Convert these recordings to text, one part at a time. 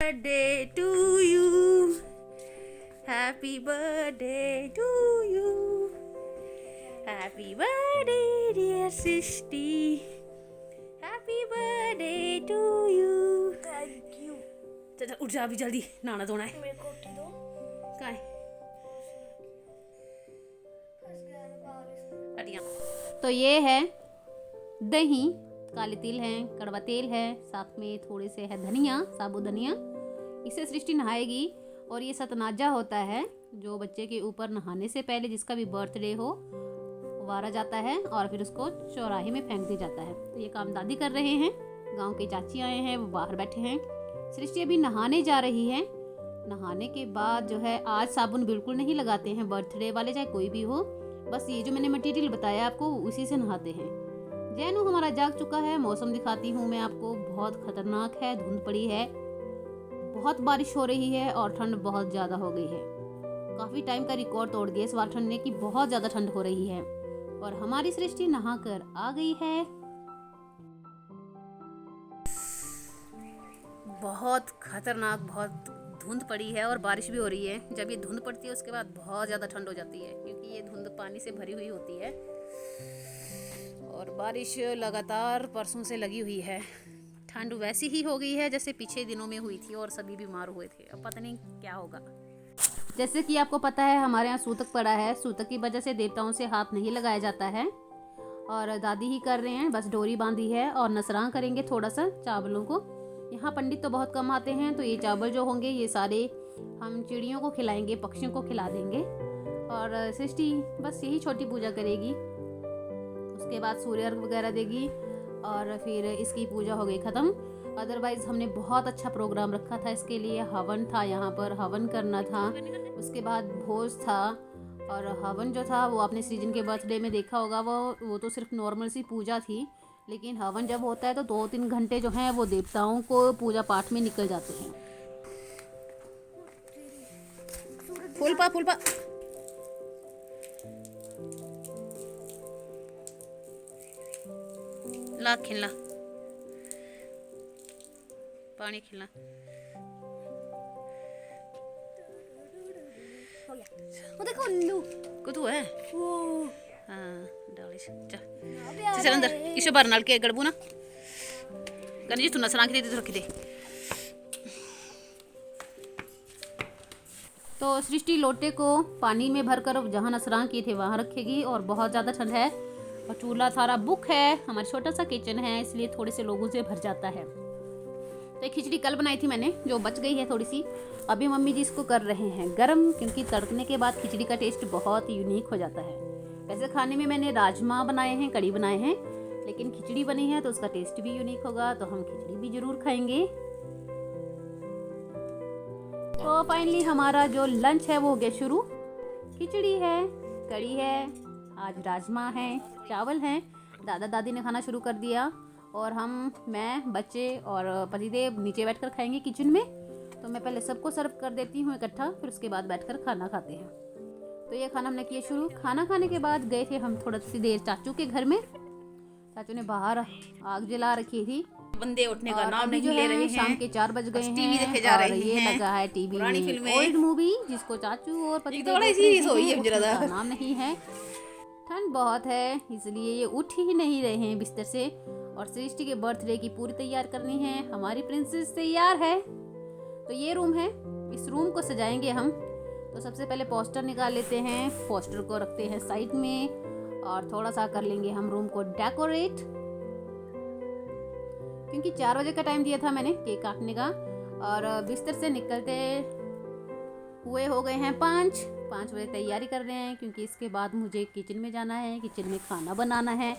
Birthday to you. Happy birthday to you. Happy birthday dear Srishti. Happy birthday to you. Thank you. चल उठ जा अभी जल्दी, नहाना धोना है। मेरे को उठी दो। कहाँ है? हटिया। तो ये है दही, काले तिल है, कड़वा तेल है, साथ में थोड़े से है धनिया, साबुत धनिया। इसे सृष्टि नहाएगी और ये सतनाजा होता है जो बच्चे के ऊपर नहाने से पहले जिसका भी बर्थडे हो वारा जाता है और फिर उसको चौराहे में फेंक दिया जाता है। तो ये काम दादी कर रहे हैं, गांव के चाची आए हैं, वो बाहर बैठे हैं। सृष्टि अभी नहाने जा रही है। नहाने के बाद जो है आज साबुन बिल्कुल नहीं लगाते हैं बर्थडे वाले, चाहे कोई भी हो, बस ये जो मैंने मटेरियल बताया आपको उसी से नहाते हैं। जैनू हमारा जाग चुका है। मौसम दिखाती हूँ मैं आपको, बहुत खतरनाक है, धुंध पड़ी है, बहुत बारिश हो रही है और ठंड बहुत ज़्यादा हो गई है। काफ़ी टाइम का रिकॉर्ड तोड़ दिया इस बार ठंड ने कि बहुत ज़्यादा ठंड हो रही है। और हमारी सृष्टि नहाकर आ गई है। बहुत खतरनाक, बहुत धुंध पड़ी है और बारिश भी हो रही है। जब ये धुंध पड़ती है उसके बाद बहुत ज़्यादा ठंड हो जाती है क्योंकि ये धुंध पानी से भरी हुई होती है और बारिश लगातार परसों से लगी हुई है। ठंड वैसी ही हो गई है जैसे पिछले दिनों में हुई थी और सभी बीमार हुए थे। अब पता नहीं क्या होगा। जैसे कि आपको पता है हमारे यहाँ सूतक पड़ा है। सूतक की वजह से देवताओं से हाथ नहीं लगाया जाता है और दादी ही कर रहे हैं, बस डोरी बांधी है और नसरां करेंगे थोड़ा सा चावलों को। यहाँ पंडित तो बहुत कम आते हैं, तो ये चावल जो होंगे ये सारे हम चिड़ियों को खिलाएंगे, पक्षियों को खिला देंगे। और सृष्टि बस यही छोटी पूजा करेगी, उसके बाद सूर्य अर्घ वगैरह देगी और फिर इसकी पूजा हो गई ख़त्म। अदरवाइज़ हमने बहुत अच्छा प्रोग्राम रखा था इसके लिए। हवन था, यहाँ पर हवन करना था, उसके बाद भोज था। और हवन जो था वो आपने सृजन के बर्थडे में देखा होगा, वो तो सिर्फ नॉर्मल सी पूजा थी। लेकिन हवन जब होता है तो 2-3 घंटे जो हैं वो देवताओं को पूजा पाठ में निकल जाते हैं। फुलपा फुलपा ला खिला पानी खिला। वो देखो उल्लू। कुतु है वो हाँ डाली चल चल अंदर इसे बार नाल के गड़बू ना करनी जी तू नसरा के दे तो रख दे। तो सृष्टि लोटे को पानी में भरकर जहाँ नसरां किए थे वहाँ रखेगी और बहुत ज़्यादा ठंड है और चूल्हा सारा बुक है। हमारा छोटा सा किचन है इसलिए थोड़े से लोगों से भर जाता है। तो एक खिचड़ी कल बनाई थी मैंने जो बच गई है थोड़ी सी, अभी मम्मी जी इसको कर रहे हैं गरम, क्योंकि तड़कने के बाद खिचड़ी का टेस्ट बहुत यूनिक हो जाता है। वैसे खाने में मैंने राजमा बनाए हैं, कड़ी बनाए हैं, लेकिन खिचड़ी बनी है तो उसका टेस्ट भी यूनिक होगा, तो हम खिचड़ी भी जरूर खाएंगे। तो फाइनली हमारा जो लंच है वो हो गया शुरू। खिचड़ी है, कड़ी है, आज राजमा है, चावल हैं। दादा दादी ने खाना शुरू कर दिया और मैं बच्चे और पतिदेव नीचे बैठकर खाएंगे किचन में। तो मैं पहले सबको सर्व कर देती हूँ इकट्ठा, फिर उसके बाद बैठकर खाना खाते हैं। तो ये खाना हमने किया शुरू। खाना खाने के बाद गए थे हम थोड़ा सी देर चाचू के घर में। चाचू ने बाहर आग जला रखी थी, बंदे उठने का नाम नहीं ले रहे हैं। शाम के 4 बज गए हैं। टीवी देखे जा रहे ये हैं। लगा है टीवी पुरानी में फिल्में, ओल्ड मूवी, जिसको चाचू और पति थोड़ी सीरियस हो गई है जरा का नाम नहीं है। ठंड बहुत है इसलिए ये उठ ही नहीं रहे हैं बिस्तर से। और सृष्टि के बर्थडे की पूरी तैयार करनी है। हमारी प्रिंसेस तैयार है। तो ये रूम है, इस रूम को सजाएंगे हम। तो सबसे पहले पोस्टर निकाल लेते हैं, पोस्टर को रखते हैं साइड में और थोड़ा सा कर लेंगे हम रूम को डेकोरेट, क्योंकि 4 बजे का टाइम दिया था मैंने केक काटने का। और बिस्तर से निकलते हुए हो गए हैं 5 बजे। तैयारी कर रहे हैं क्योंकि इसके बाद मुझे किचन में जाना है, किचन में खाना बनाना है।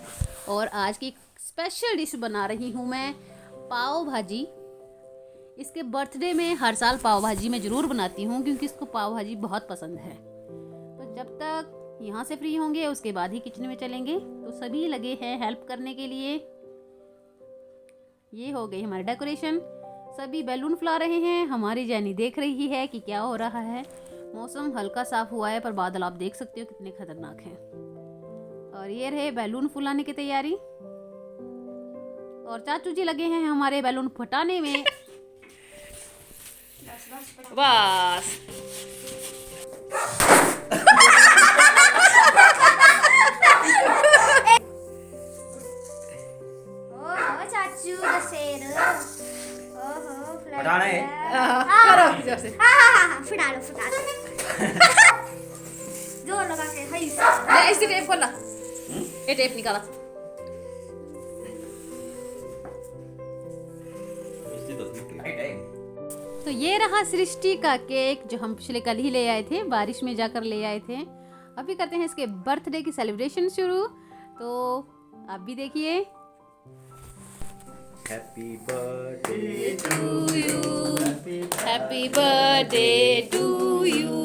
और आज की स्पेशल डिश बना रही हूँ मैं, पाव भाजी। इसके बर्थडे में हर साल पाव भाजी मैं ज़रूर बनाती हूँ क्योंकि इसको पाव भाजी बहुत पसंद है। तो जब तक यहाँ से फ्री होंगे उसके बाद ही किचन में चलेंगे। तो सभी लगे हैं हेल्प करने के लिए। ये हो गई हमारी डेकोरेशन, सभी बैलून फुला रहे हैं। हमारी जैनी देख रही है कि क्या हो रहा है। मौसम हल्का साफ हुआ है पर बादल आप देख सकते हो कितने खतरनाक हैं। और ये रहे बैलून फुलाने की तैयारी और चाचू जी लगे हैं हमारे बैलून फटाने में। बस ओहो चाचू द शेर ओहो फटाना है? करो अपनी तरफ से। हाँ फटा लो जोर लगा के हाय ले ऐसे टेप खोला, ये टेप निकाला। तो ये रहा सृष्टि का केक जो हम पिछले कल ही ले आए थे, बारिश में जाकर ले आए थे। अभी करते हैं इसके बर्थडे की सेलिब्रेशन शुरू। तो आप भी देखिए। Happy birthday Happy birthday to you.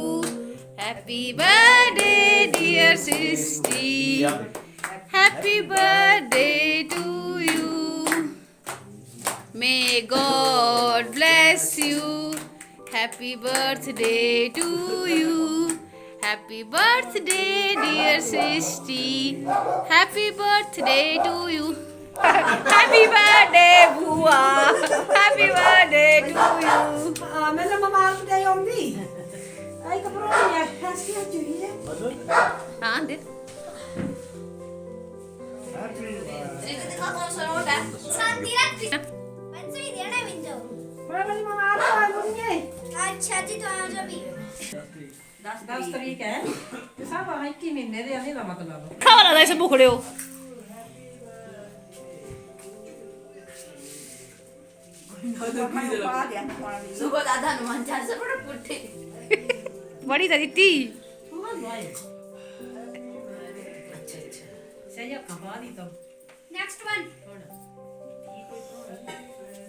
Happy birthday, dear Srishti. Happy birthday to you. May God bless you. Happy birthday to you. Happy birthday, dear Srishti. Happy birthday to you. Happy birthday, Bua. Happy birthday to you. Men när man var där om vi. Jag kan bra jag ska ju ge. हाँ दे। शांति रख बंसुरी देना window Bra men man var där om ni. अच्छा जी तो आ जाओ भी 10 तारीख है. Det sa var inte minne det ni var मतलब. खाओ ना ऐसे भूखड़े हो। सुबह दादा हनुमान चालीसा पढ़ो पुट्ठे बड़ी दीदी Saya kembali tuh. Next one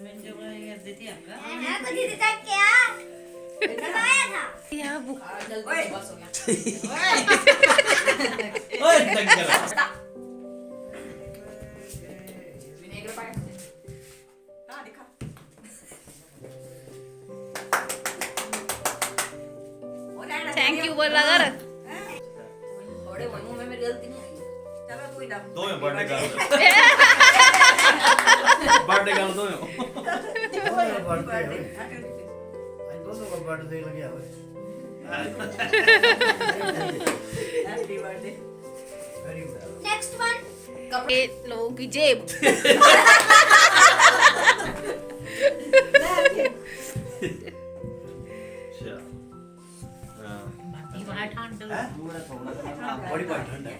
Men coba ya देती आपका. है कुछ देता क्या बताया था यहाँ भूख जल्दी बस हो गया ओए टक्कर विनेगर पाए हां दिखा थैंक यू बोल लगा रख थोड़े मुंह में मेरी गलती नहीं आई चलो तू ही डाल दो में बर्थडे कर बर्थडे कर दो हैप्पी बर्थडे नेक्स्ट वन कपड़े लोगों की जेब अच्छा Di mana ठंड. बड़ी बात ठंड है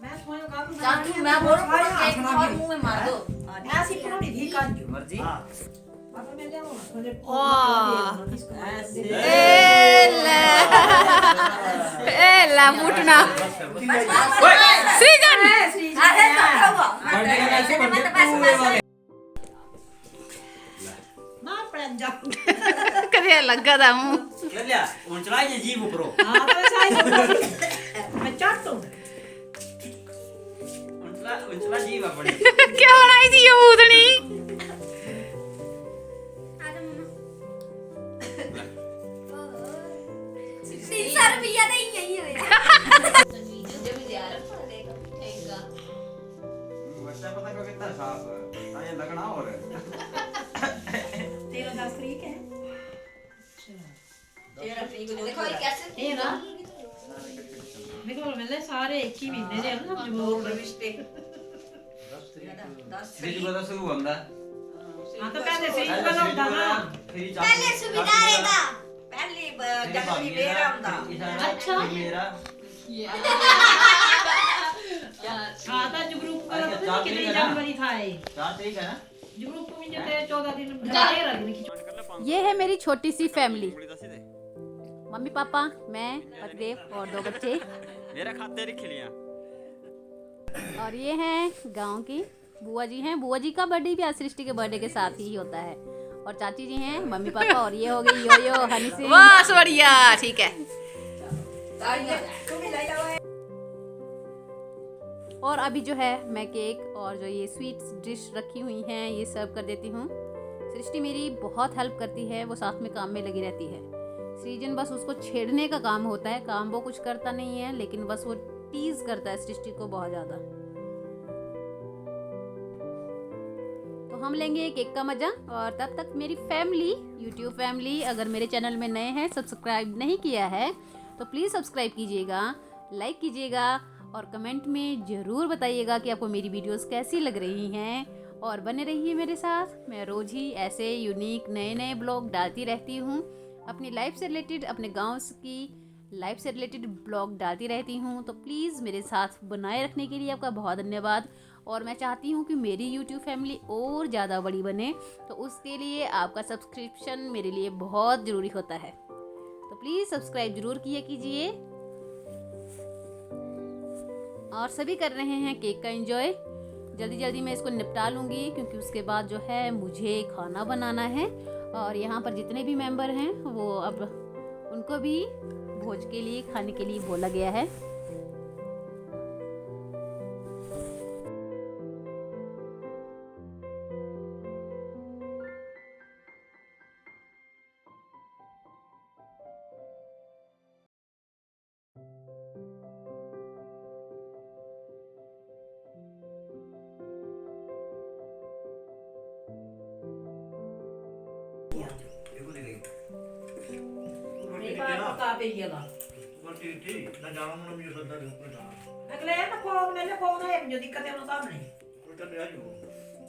मैं थोड़ा काम. चाचू मैं बोल रहा हूं केक और मुंह में मार दो ऐसी पुरानी धी काट जो. मर्जी Apa मैं जाऊं? मुझे एला मुटना सृजन अरे तो हुआ बर्थडे का ऐसे बर्थडे मार पड़न जा. करे लगा था मुंह क्या लिया उन चलाइए जीव ऊपर हां तो saya. मैं चाटू. उन चला जीव है बड़ी क्या बनाई थी ये भूतनी आ जाओ मम्मा सर भैया नहीं यही होया जब भी जा रहा है देखो ठेका बच्चा पता को कितना साफ है ये लगना और 13 10 तारीख है. तेरा फ्री को देखो ये कैसे तेरा देखो मैंने सारे एक ही महीने ਦੇ ਨਾ ਜਮੂਰ रिश्ते 10 फ्रिज बता शुरू होंदा हां तो पहले से ही बना होता ना. पहले सुविधा रहता पहली जनवरी मेरा ਹੁੰਦਾ अच्छा. मेरा हां तो जो ग्रुप का पता कितनी जनवरी था ये 4 तारीख है ना जो ग्रुप में जो 14 दिन जाए रखने की. ये है मेरी छोटी सी फैमिली। मम्मी पापा, मैं, पतिदेव और 2 बच्चे। मेरा खाते लिख लिया और ये हैं गांव की बुआ जी हैं। बुआ जी का बर्थडे भी आज सृष्टि के बर्थडे के साथ ही होता है। और चाची जी हैं, मम्मी पापा, और ये हो गई यो यो हनी सिंह। बस बढ़िया ठीक है तू भी ले जाओ और अभी जो है मैं केक और जो ये स्वीट्स डिश रखी हुई हैं ये सर्व कर देती हूँ। सृष्टि मेरी बहुत हेल्प करती है, वो साथ में काम में लगी रहती है। सृजन बस उसको छेड़ने का काम होता है, काम वो कुछ करता नहीं है, लेकिन बस वो टीज करता है सृष्टि को बहुत ज़्यादा। तो हम लेंगे केक का मज़ा। और तब तक मेरी फैमिली, यूट्यूब फैमिली, अगर मेरे चैनल में नए हैं, सब्सक्राइब नहीं किया है तो प्लीज़ सब्सक्राइब कीजिएगा, लाइक कीजिएगा और कमेंट में ज़रूर बताइएगा कि आपको मेरी वीडियोस कैसी लग रही हैं। और बने रहिए मेरे साथ। मैं रोज़ ही ऐसे यूनिक नए नए ब्लॉग डालती रहती हूँ। अपनी लाइफ से रिलेटेड, अपने गाँव की लाइफ से रिलेटेड ब्लॉग डालती रहती हूँ। तो प्लीज़ मेरे साथ बनाए रखने के लिए आपका बहुत धन्यवाद। और मैं चाहती हूँ कि मेरी यूट्यूब फैमिली और ज़्यादा बड़ी बने, तो उसके लिए आपका सब्सक्रिप्शन मेरे लिए बहुत ज़रूरी होता है। तो प्लीज़ सब्सक्राइब ज़रूर किया कीजिए। और सभी कर रहे हैं केक का एंजॉय। जल्दी जल्दी मैं इसको निपटा लूँगी क्योंकि उसके बाद जो है मुझे खाना बनाना है। और यहाँ पर जितने भी मेंबर हैं वो अब उनको भी भोज के लिए, खाने के लिए बोला गया है। ਨਹੀਂ ਪਾ ਤਾ ਪਈ ਗਿਆ अगले ना फोन मैंने फोन है मुझे दिक्कत है सामने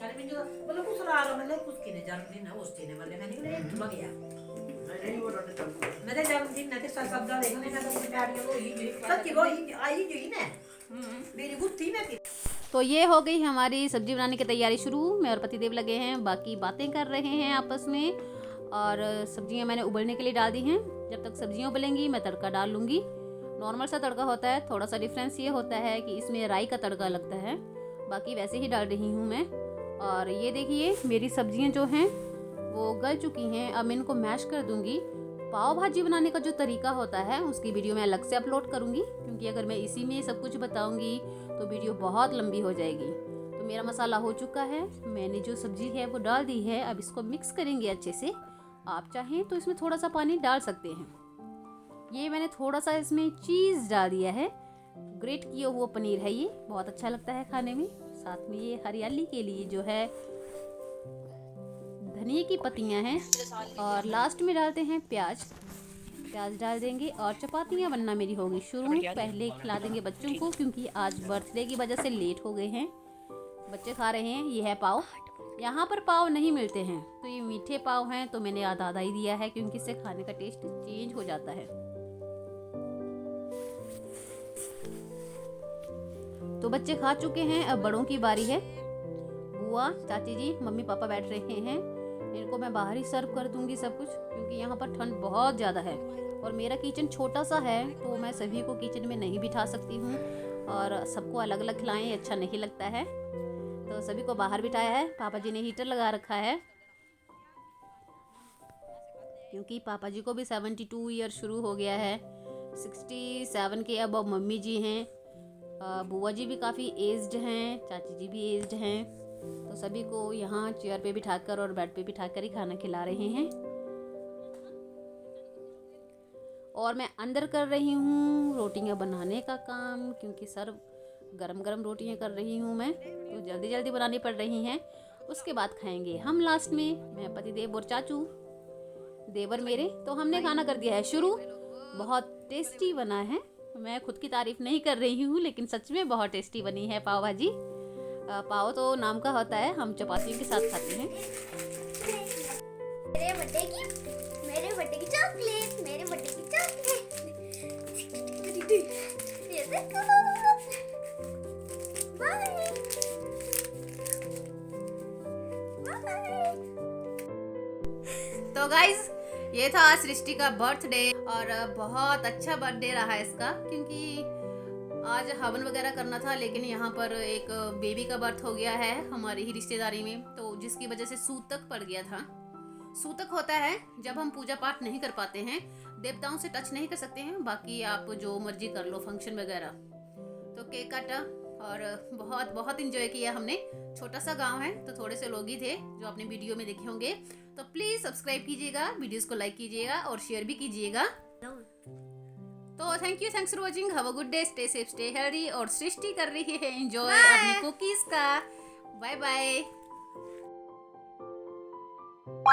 अरे मुझे मतलब कुछ रहा मतलब कुछ की ने जन्मदिन है उस दिन मतलब मैंने बोला तू लग गया मेरे जन्मदिन ने सब सब देखने में तो प्यारी हुई सच्ची वो आई जी ने मेरी गुत्थी में तो ये हो गई हमारी सब्जी बनाने की तैयारी शुरू। मैं और पतिदेव लगे हैं, बाकी बातें कर रहे हैं आपस में। और सब्जियां मैंने उबलने के लिए डाल दी हैं। जब तक सब्जियां उबलेंगी मैं तड़का डाल लूँगी। नॉर्मल सा तड़का होता है, थोड़ा सा डिफरेंस ये होता है कि इसमें राई का तड़का लगता है, बाकी वैसे ही डाल रही हूँ मैं। और ये देखिए मेरी सब्जियां जो हैं वो गल चुकी हैं। अब मैं इनको मैश कर दूँगी। पाव भाजी बनाने का जो तरीका होता है उसकी वीडियो मैं अलग से अपलोड करूँगी, क्योंकि अगर मैं इसी में सब कुछ बताऊँगी तो वीडियो बहुत लंबी हो जाएगी। तो मेरा मसाला हो चुका है, मैंने जो सब्जी है वो डाल दी है। अब इसको मिक्स करेंगे अच्छे से। आप चाहें तो इसमें थोड़ा सा पानी डाल सकते हैं। ये मैंने थोड़ा सा इसमें चीज़ डाल दिया है, ग्रेट किया हुआ पनीर है, ये बहुत अच्छा लगता है खाने में। साथ में ये हरियाली के लिए जो है धनिया की पत्तियां हैं। और लास्ट में डालते हैं प्याज डाल देंगे। और चपातियां बनना मेरी होगी शुरू। पहले खिला देंगे बच्चों को, क्योंकि आज बर्थडे की वजह से लेट हो गए हैं। बच्चे खा रहे हैं। ये है पाव। यहाँ पर पाव नहीं मिलते हैं तो ये मीठे पाव हैं, तो मैंने आधा आधा ही दिया है क्योंकि इससे खाने का टेस्ट चेंज हो जाता है। तो बच्चे खा चुके हैं, अब बड़ों की बारी है। बुआ, चाची जी, मम्मी पापा बैठ रहे हैं। इनको मैं बाहर ही सर्व कर दूंगी सब कुछ, क्योंकि यहाँ पर ठंड बहुत ज़्यादा है और मेरा किचन छोटा सा है, तो मैं सभी को किचन में नहीं बिठा सकती हूँ और सबको अलग अलग खिलाएं अच्छा नहीं लगता है। तो सभी को बाहर बिठाया है। पापा जी ने हीटर लगा रखा है, क्योंकि पापा जी को भी 72 ईयर शुरू हो गया है। 67 के अब मम्मी जी हैं। बुआ जी भी काफ़ी एज्ड हैं, चाची जी भी एज्ड हैं। तो सभी को यहाँ चेयर पे बिठाकर और बेड पे बिठाकर ही खाना खिला रहे हैं। और मैं अंदर कर रही हूँ रोटियाँ बनाने का काम, क्योंकि सर गरम गरम रोटियाँ कर रही हूँ मैं, तो जल्दी जल्दी बनानी पड़ रही हैं। उसके बाद खाएंगे हम लास्ट में, मैं पतिदेव और चाचू, देवर मेरे। तो हमने खाना कर दिया है शुरू। बहुत टेस्टी बना है। मैं खुद की तारीफ नहीं कर रही हूँ, लेकिन सच में बहुत टेस्टी बनी है पाव भाजी। पाव तो नाम का होता है, हम चपातियों के साथ खाते हैं। मेरे बर्थडे की चॉकलेट, मेरे बर्थडे की चॉकलेट। ये देखो। Bye bye. तो गाइज ये था आज सृष्टि का बर्थडे और बहुत अच्छा बर्थडे रहा इसका, क्योंकि आज हवन वगैरह करना था, लेकिन यहाँ पर एक बेबी का बर्थ हो गया है हमारी ही रिश्तेदारी में, तो जिसकी वजह से सूतक पड़ गया था। सूतक होता है जब हम पूजा पाठ नहीं कर पाते हैं, देवताओं से टच नहीं कर सकते हैं, बाकी आप जो मर्जी कर लो फंक्शन वगैरह। तो केक काटा और बहुत बहुत इंजॉय किया हमने। छोटा सा गांव है तो थोड़े से लोग ही थे जो आपने वीडियो में देखे होंगे। तो प्लीज़ सब्सक्राइब कीजिएगा, वीडियोस को लाइक कीजिएगा और शेयर भी कीजिएगा। तो thanks for watching. Have a good day, stay safe, stay healthy. और सृष्टि कर रही है एंजॉय अपनी कुकीज़ का। Bye bye. है।